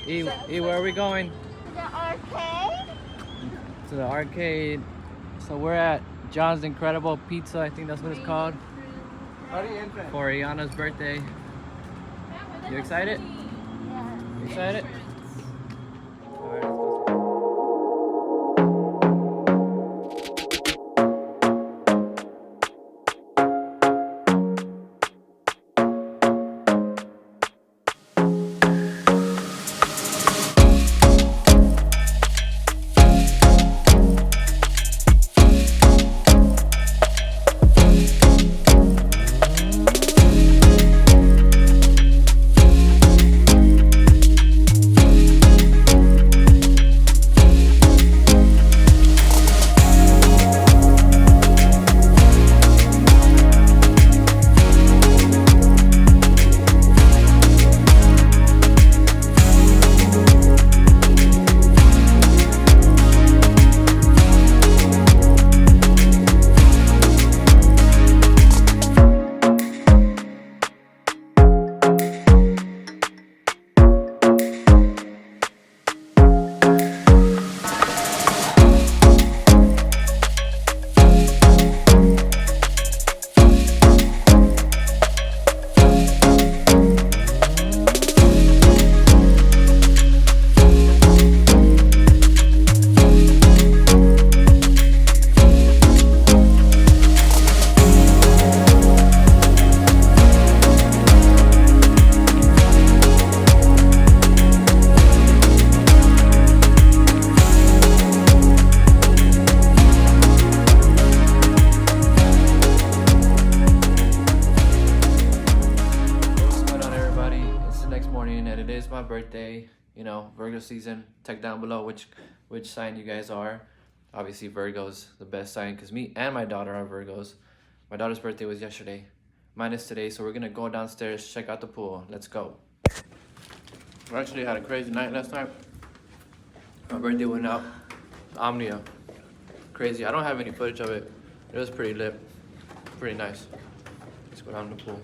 Where are we going? The arcade? To the arcade. So we're at John's Incredible Pizza, I think that's what it's called, for Iana's birthday. You excited? Yeah. You excited? All right, let's go. What's going on, everybody? It's the next morning and it is my birthday. You know, Virgo season. Check down below which sign you guys are. Obviously Virgo's the best sign because me and my daughter are Virgos. My daughter's birthday was yesterday. Mine is today, so we're gonna go downstairs, check out the pool. Let's go. We actually had a crazy night last night. My birthday went out Omnia. Crazy. I don't have any footage of it. It was pretty lit. Pretty nice. Let's go down to the pool.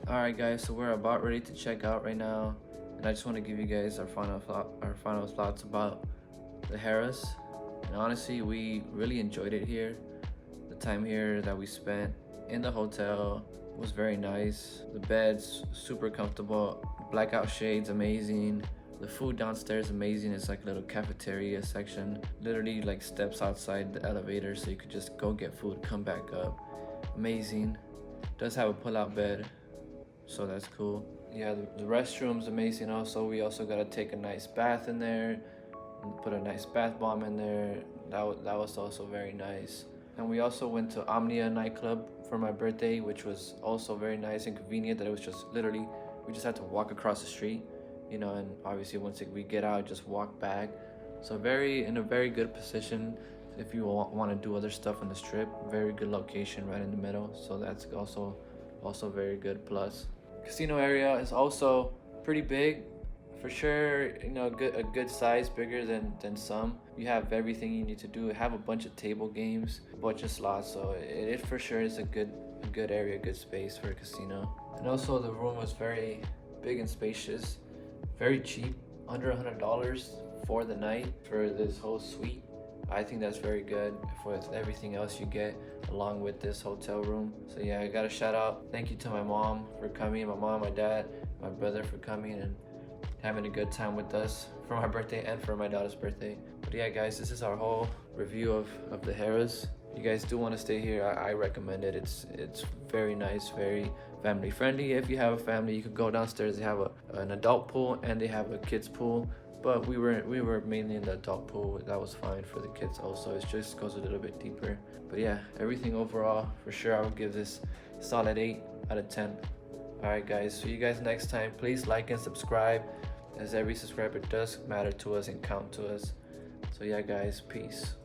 Alright guys, so we're about ready to check out right now, and I just want to give you guys our final thoughts about the Harrahs. And honestly, we really enjoyed it here. The time here that we spent in the hotel was very nice. The beds super comfortable, blackout shades amazing. The food downstairs amazing. It's like a little cafeteria section, literally like steps outside the elevator, so you could just go get food, come back up. Amazing. Does have a pull-out bed, so that's cool. Yeah, the restroom's amazing. Also, we also got to take a nice bath in there and put a nice bath bomb in there. That was also very nice. And we also went to Omnia nightclub for my birthday, which was also very nice and convenient. That it was just literally, we just had to walk across the street, you know, and obviously once we get out, just walk back. So in a very good position if you want to do other stuff on the strip. Very good location right in the middle, so that's also very good plus. Casino area is also pretty big for sure, you know, a good size, bigger than some. You have everything you need to do. Have a bunch of table games, a bunch of slots, so it for sure is a good area, good space for a casino. And also the room was very big and spacious, very cheap, under $100 for the night for this whole suite. I think that's very good for everything else you get along with this hotel room. So yeah, I got a shout out. Thank you to my mom for coming, my mom, my dad, my brother for coming and having a good time with us for my birthday and for my daughter's birthday. But yeah, guys, this is our whole review of the Harrahs. You guys do want to stay here, I recommend it. It's very nice, very family friendly. If you have a family, you could go downstairs. They have an adult pool and they have a kids pool. But we were mainly in the adult pool. That was fine for the kids also. It just goes a little bit deeper. But yeah, everything overall, for sure, I would give this a solid 8 out of 10. Alright guys, see you guys next time. Please like and subscribe, as every subscriber does matter to us and count to us. So yeah guys, peace.